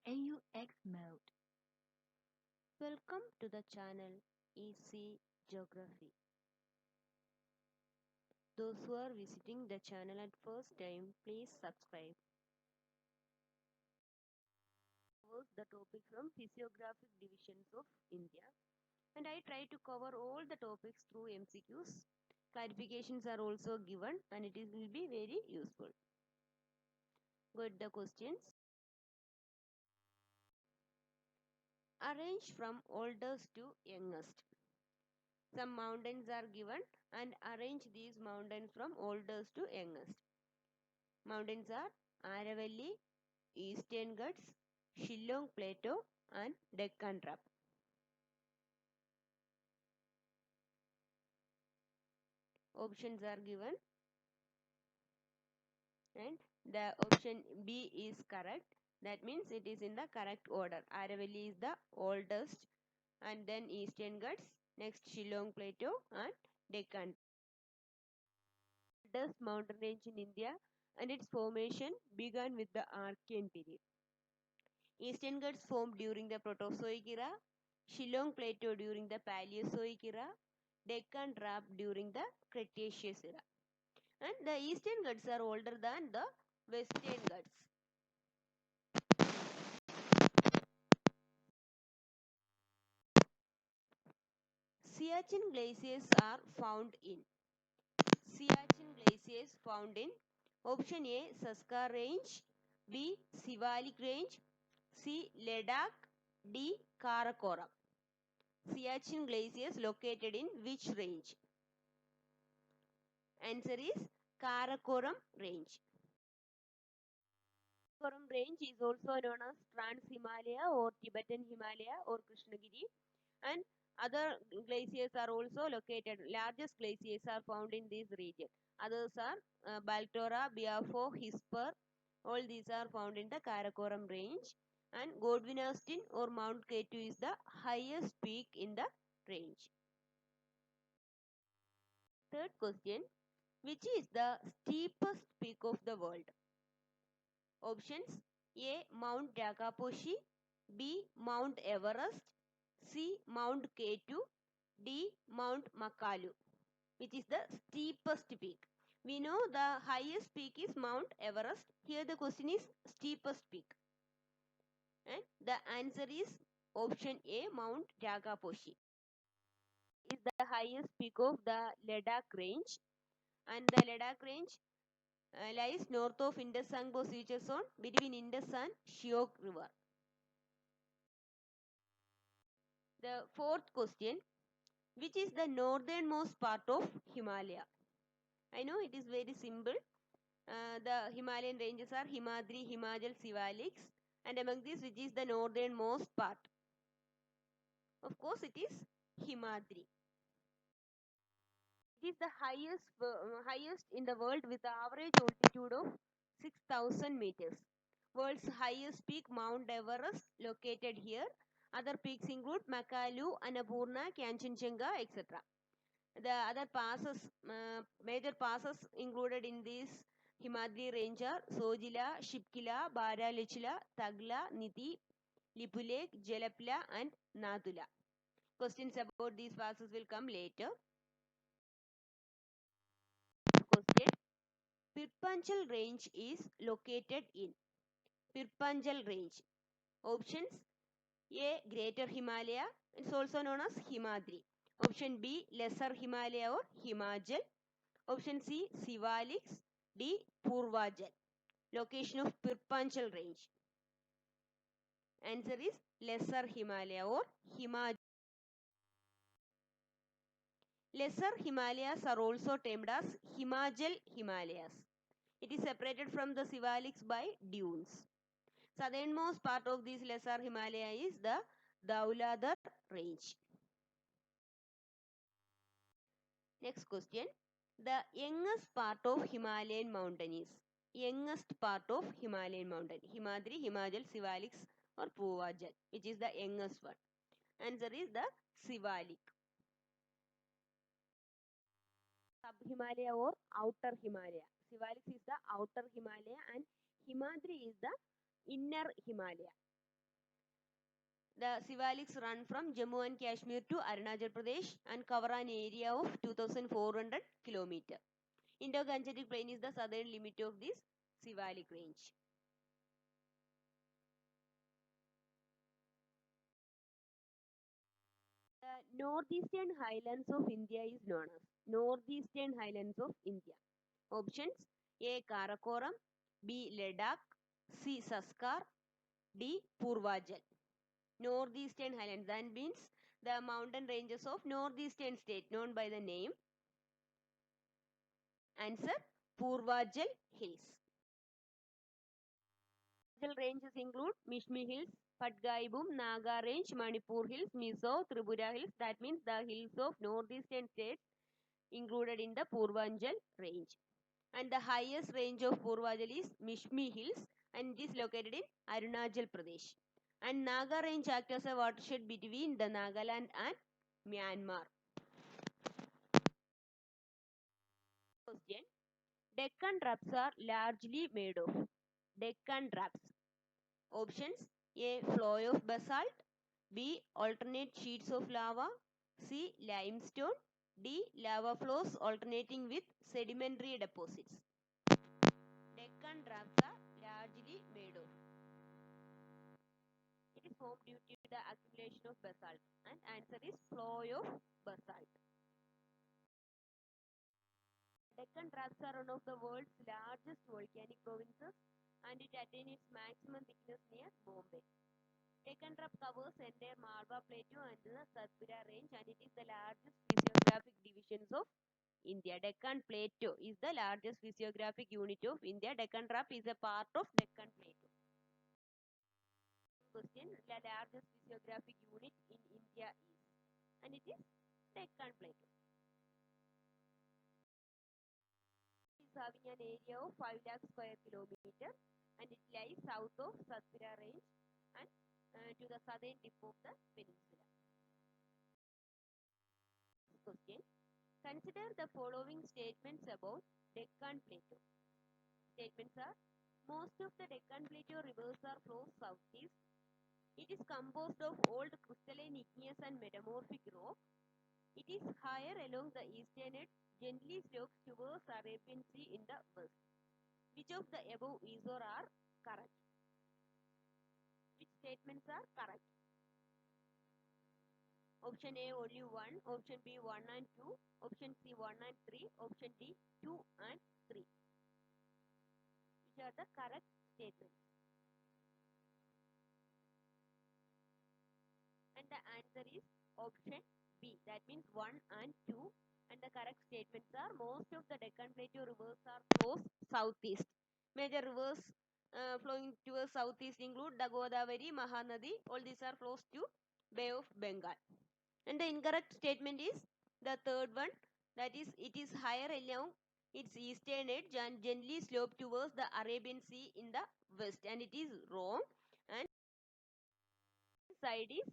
AUX mode. Welcome to the channel EC Geography. Those who are visiting the channel at first time, please subscribe. Was the topic from Physiographic Divisions of India, and I try to cover all the topics through MCQs. Clarifications are also given, and will be very useful. Good, the questions. Arrange from oldest to youngest. Some mountains are given and arrange these mountains from oldest to youngest. Mountains are Aravalli, Eastern Ghats, Shillong Plateau and Deccan Trap. Options are given and the option B is correct. That means it is in the correct order. Aravalli is the oldest and then Eastern Ghats, next Shillong Plateau and Deccan. Oldest mountain range in India and its formation began with the Archean period. Eastern Ghats formed during the Proterozoic era, Shillong Plateau during the Paleozoic era, Deccan Trap during the Cretaceous era. And the Eastern Ghats are older than the Western Ghats. Siachen glaciers are found in. Siachen glaciers found in option A Saskar Range, B Sivalik Range, C Ladakh, D Karakoram. Siachen glaciers located in which range? Answer is Karakoram Range. Karakoram Range is also known as Trans-Himalaya or Tibetan Himalaya or Krishnagiri, and other glaciers are also located. Largest glaciers are found in this region. Others are Baltora, Biafo, Hisper. All these are found in the Karakoram Range, and Godwinastin or Mount K2 is the highest peak in the range. Third question, which is the steepest peak of the world? Options A. Mount Rakaposhi, B. Mount Everest, C. Mount K2, D. Mount Makalu. Which is the steepest peak? We know the highest peak is Mount Everest. Here the question is steepest peak. And the answer is option A. Mount Rakaposhi. Is the highest peak of the Ladakh range, and the Ladakh range lies north of Indus-Sangpo Sea zone between Indus and Shyok River. The fourth question, which is the northernmost part of Himalaya? I know it is very simple. The Himalayan ranges are Himadri, Himachal, Sivaliks, and among these, which is the northernmost part? Of course, it is Himadri. It is the highest in the world with the average altitude of 6,000 meters. World's highest peak, Mount Everest, located here. Other peaks include Makalu, Annapurna, Kanchenjunga, etc. The other passes, major passes included in this Himadri range are Sojila, Shipkila, Baralichila, Tagla, Niti, Lipulek, Jalapla and Nadula. Questions about these passes will come later. Question, Pirpanchal range is located in. Pirpanchal range. Options A. Greater Himalaya. It's also known as Himadri. Option B. Lesser Himalaya or Himachal. Option C. Sivaliks. D. Purvachal. Location of Pirpanchal range. Answer is Lesser Himalaya or Himachal. Lesser Himalayas are also termed as Himachal Himalayas. It is separated from the Sivaliks by dunes. Southernmost part of this Lesser Himalaya is the Dhauladhar range. Next question. The youngest part of Himalayan mountain is? Youngest part of Himalayan mountain. Himadri, Himachal, Sivaliks or Purvachal. Which is the youngest one? Answer is the Sivalik. Sub-Himalaya or outer Himalaya. Sivaliks is the outer Himalaya and Himadri is the inner Himalaya. The Sivaliks run from Jammu and Kashmir to Arunachal Pradesh and cover an area of 2400 km. Indo-Gangetic Plain is the southern limit of this Sivalik range. The northeastern highlands of India is known as Northeastern Highlands of India. Options: A. Karakoram, B. Ladakh, C. Saskar, D. Purvajal. Northeastern Highlands, that means the mountain ranges of northeastern state known by the name. Answer: Purvajal Hills. Coastal ranges include Mishmi Hills, Patgaibum, Naga Range, Manipur Hills, Mizo, Tripura Hills. That means the hills of northeastern states included in the Purvanchal range. And the highest range of Purvanchal is Mishmi Hills and it is located in Arunachal Pradesh. And Naga Range acts as a watershed between the Nagaland and Myanmar. Question: Deccan Traps are largely made of Deccan Traps. Options: A. Flow of basalt, B. Alternate sheets of lava, C. Limestone, D. Lava flows alternating with sedimentary deposits. Deccan Traps are largely made of. It is formed due to the accumulation of basalt, and answer is flow of basalt. Deccan Traps are one of the world's largest volcanic provinces and it attains its maximum thickness near Bombay. Deccan Trap covers entire Malwa Plateau and the Satpura Range and it is the largest physiographic divisions of India. Deccan Plateau is the largest physiographic unit of India. Deccan Trap is a part of Deccan Plateau. Question: the largest physiographic unit in India is, and it is Deccan Plateau. It is having an area of 5 lakh square kilometer and it lies south of Satpura Range and to the southern tip of the peninsula. Question: consider the following statements about Deccan Plateau. Statements are: most of the Deccan Plateau rivers are flows southeast. It is composed of old crystalline igneous and metamorphic rock. It is higher along the eastern edge, gently slopes towards Arabian Sea in the west. Which of the above is or are correct? Which statements are correct? Option A only 1, option B 1 and 2, option C 1 and 3, option D 2 and 3. Which are the correct statements? And the answer is option B, that means 1 and 2. And the correct statements are: most of the Deccan Plateau rivers are flows southeast. Major rivers flowing towards southeast include the Godavari, Mahanadi. All these are flows to Bay of Bengal. And the incorrect statement is the third one, that is it is higher along its eastern edge and gently slope towards the Arabian Sea in the west, and it is wrong. And side is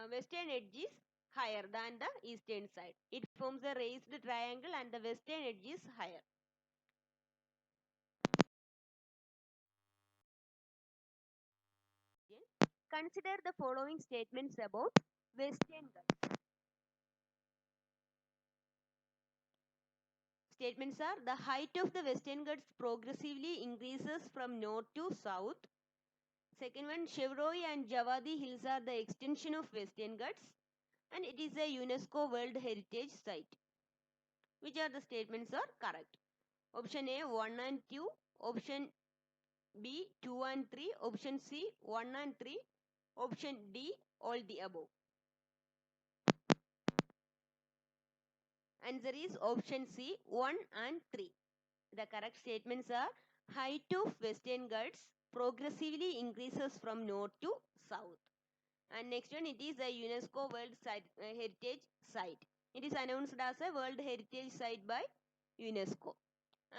western edge is higher than the eastern side. It forms a raised triangle and the western edge is higher. Consider the following statements about Western Ghats. Statements are: the height of the Western Ghats progressively increases from north to south. Second one, Shevroi and Javadi Hills are the extension of Western Ghats and it is a UNESCO World Heritage Site. Which are the statements are correct? Option A 1 and 2, option B 2 and 3, option C 1 and 3, option D all the above. Answer is option C 1 and 3. The correct statements are: height of Western Ghats progressively increases from north to south. And next one, it is a UNESCO World Heritage Site. It is announced as a World Heritage Site by UNESCO.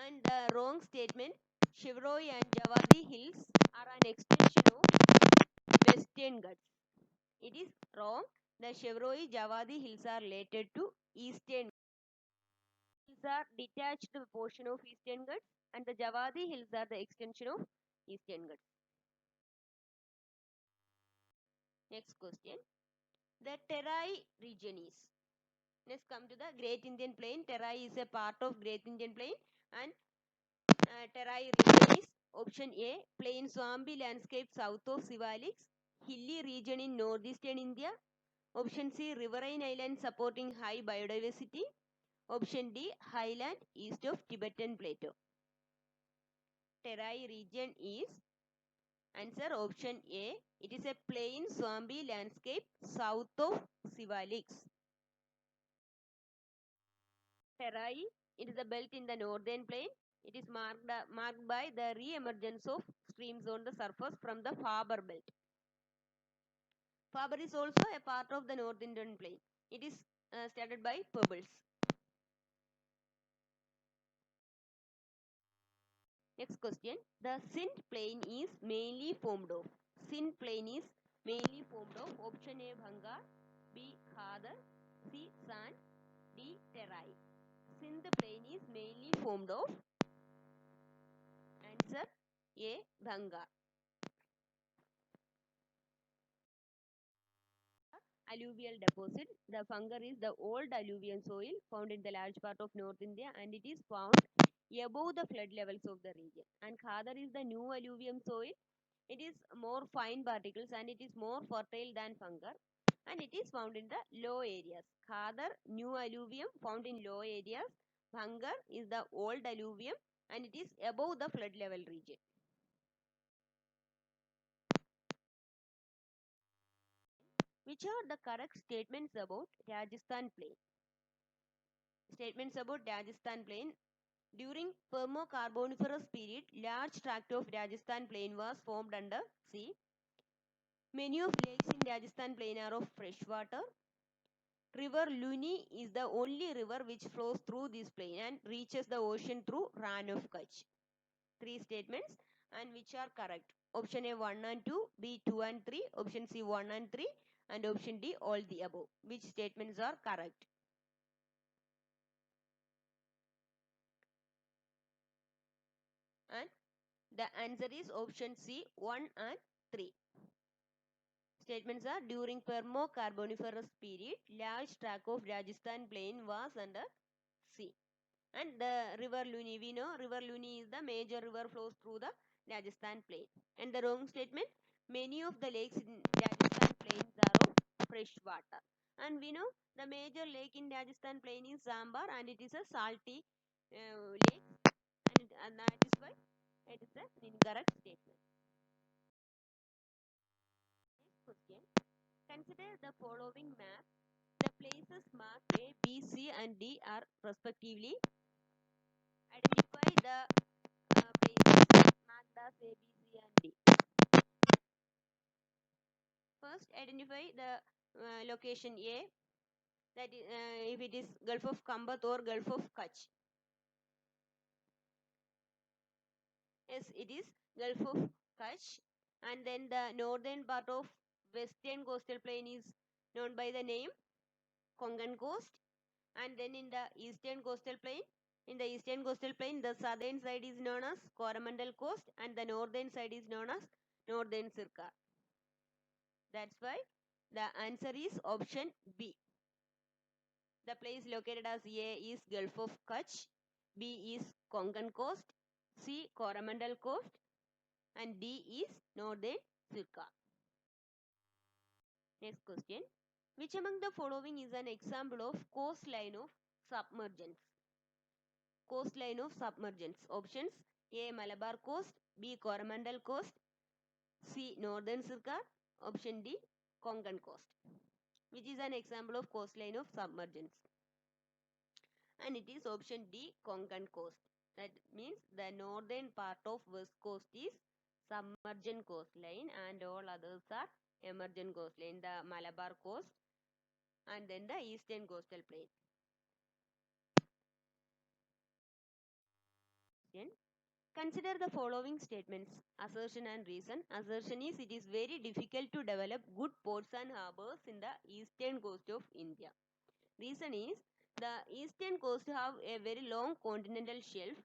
And the wrong statement, Shevroi and Javadi Hills are an extension of Western Ghats. It is wrong. The Shevroi Javadi Hills are related to Eastern Hills are detached portion of Eastern Ghats and the Javadi Hills are the extension of Eastern Ghats. Next question. The Terai region is. Let's come to the Great Indian Plain. Terai is a part of Great Indian Plain, and Terai region is option A, plain swampy landscape south of Siwaliks, hilly region in northeastern India. Option C, riverine island supporting high biodiversity. Option D, highland east of Tibetan Plateau. Terai region is answer option A. It is a plain swampy landscape south of Siwaliks. Terai, it is a belt in the northern plain. It is marked by the re-emergence of streams on the surface from the Faber belt. Faber is also a part of the North Indian plain. It is studded by pebbles. Next question. The Sindh plain is mainly formed of. Sindh plain is mainly formed of option A, Bhangar, B, Khadar, C, Sand, D, Terai. Sindh plain is mainly formed of answer A, Bhangar. Alluvial deposit. The Bhangar is the old alluvial soil found in the large part of North India, and it is found above the flood levels of the region. And Khadar is the new alluvium soil. It is more fine particles and it is more fertile than Bhangar, and it is found in the low areas. Khadar, new alluvium found in low areas. Bhangar is the old alluvium and it is above the flood level region. Which are the correct statements about Rajasthan plain? Statements about Rajasthan plain. During Permo-Carboniferous period, large tract of Rajasthan plain was formed under sea. Many of lakes in Rajasthan plain are of fresh water. River Luni is the only river which flows through this plain and reaches the ocean through Rann of Kutch. Three statements and which are correct. Option A 1 and 2, B 2 and 3, option C 1 and 3, and option D all the above. Which statements are correct? And the answer is option C 1 and 3. Statements are during Permo-Carboniferous period, large tract of Rajasthan plain was under sea. And the river Luni, we know river Luni is the major river flows through the Rajasthan plain. And the wrong statement, many of the lakes in Rajasthan plains are of fresh water. And we know the major lake in Rajasthan plain is Zambar, and it is a salty lake, and that is why it is an incorrect statement. Next question. Consider the following map. The places marked A, B, C, and D are respectively. Identify the places marked as A, B, C, and D. First, identify the location A, that is, if it is Gulf of Kambat or Gulf of Kutch. Yes, it is Gulf of Kutch. And then the northern part of western coastal plain is known by the name Konkan Coast. And then in the eastern coastal plain, the southern side is known as Coromandel Coast and the northern side is known as Northern Sircar. That's why the answer is option B. The place located as A is Gulf of Kutch, B is Konkan Coast, C Coromandel Coast, and D is Northern Sircar. Next question. Which among the following is an example of coastline of submergence? Coastline of submergence. Options A Malabar Coast, B Coromandel Coast, C Northern Sircar, option D Konkan Coast. Which is an example of coastline of submergence? And it is option D Konkan Coast. That means the northern part of west coast is submergent coastline and all others are emergent coastline. The Malabar Coast and then the eastern coastal plain. Then consider the following statements, assertion and reason. Assertion is it is very difficult to develop good ports and harbors in the eastern coast of India. Reason is the eastern coast have a very long continental shelf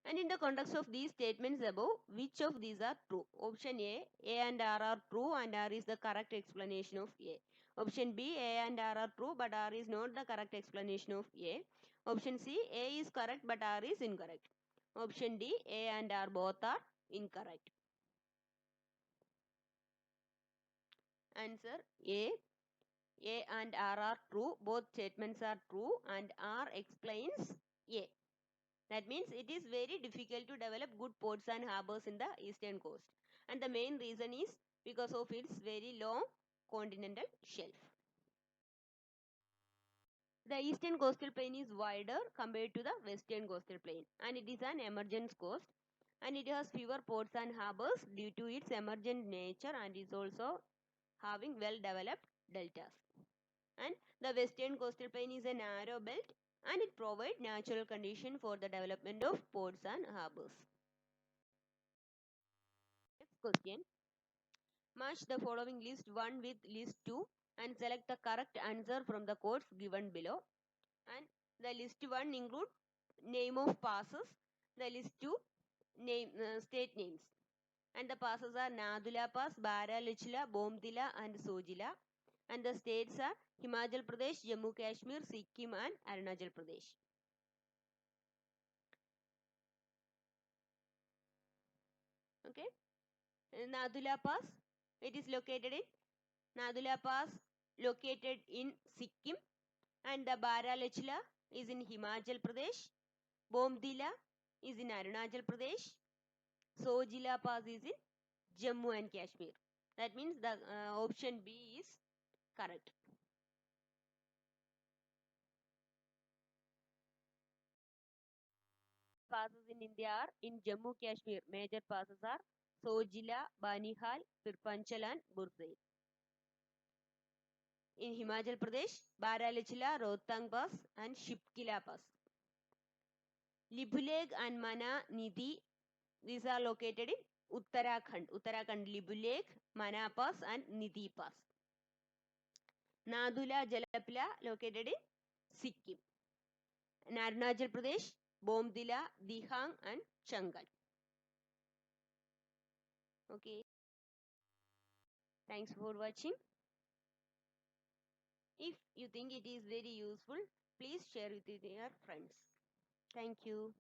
And in the context of these statements above, which of these are true? Option A and R are true and R is the correct explanation of A. Option B, A and R are true but R is not the correct explanation of A. Option C, A is correct but R is incorrect. Option D, A and R both are incorrect. Answer A. A and R are true. Both statements are true and R explains A. That means it is very difficult to develop good ports and harbors in the eastern coast. And the main reason is because of its very long continental shelf. The eastern coastal plain is wider compared to the western coastal plain and it is an emergence coast and it has fewer ports and harbors due to its emergent nature and is also having well developed deltas. And the western coastal plain is a narrow belt and it provides natural condition for the development of ports and harbors. Next question. Match the following list 1 with list 2 and select the correct answer from the codes given below. And the list 1 include name of passes, the list 2 name state names. And the passes are Nadula Pass, Baralichla, Bomdila and Sojila. And the states are Himachal Pradesh, Jammu Kashmir, Sikkim and Arunachal Pradesh. Okay. Nadula Pass, it is located in Nadula Pass located in Sikkim and the Baralachla is in Himachal Pradesh. Bomdila is in Arunachal Pradesh. Sojila Pass is in Jammu and Kashmir. That means the option B is correct. Passes in India are in Jammu Kashmir. Major passes are Sojila, Banihal, Pirpanchal and Bursail. In Himachal Pradesh, Baralichla, Rohtang Pass and Shipkila Pass. Libuleg and Mana Nidhi, these are located in Uttarakhand. Uttarakhand, Libuleg, Mana Pass and Nidhi Pass. Nadula Jalapila located in Sikkim. In Arunachal Pradesh, Bomdila, Dihang and Changal. Okay. Thanks for watching. If you think it is very useful, please share with your friends. Thank you.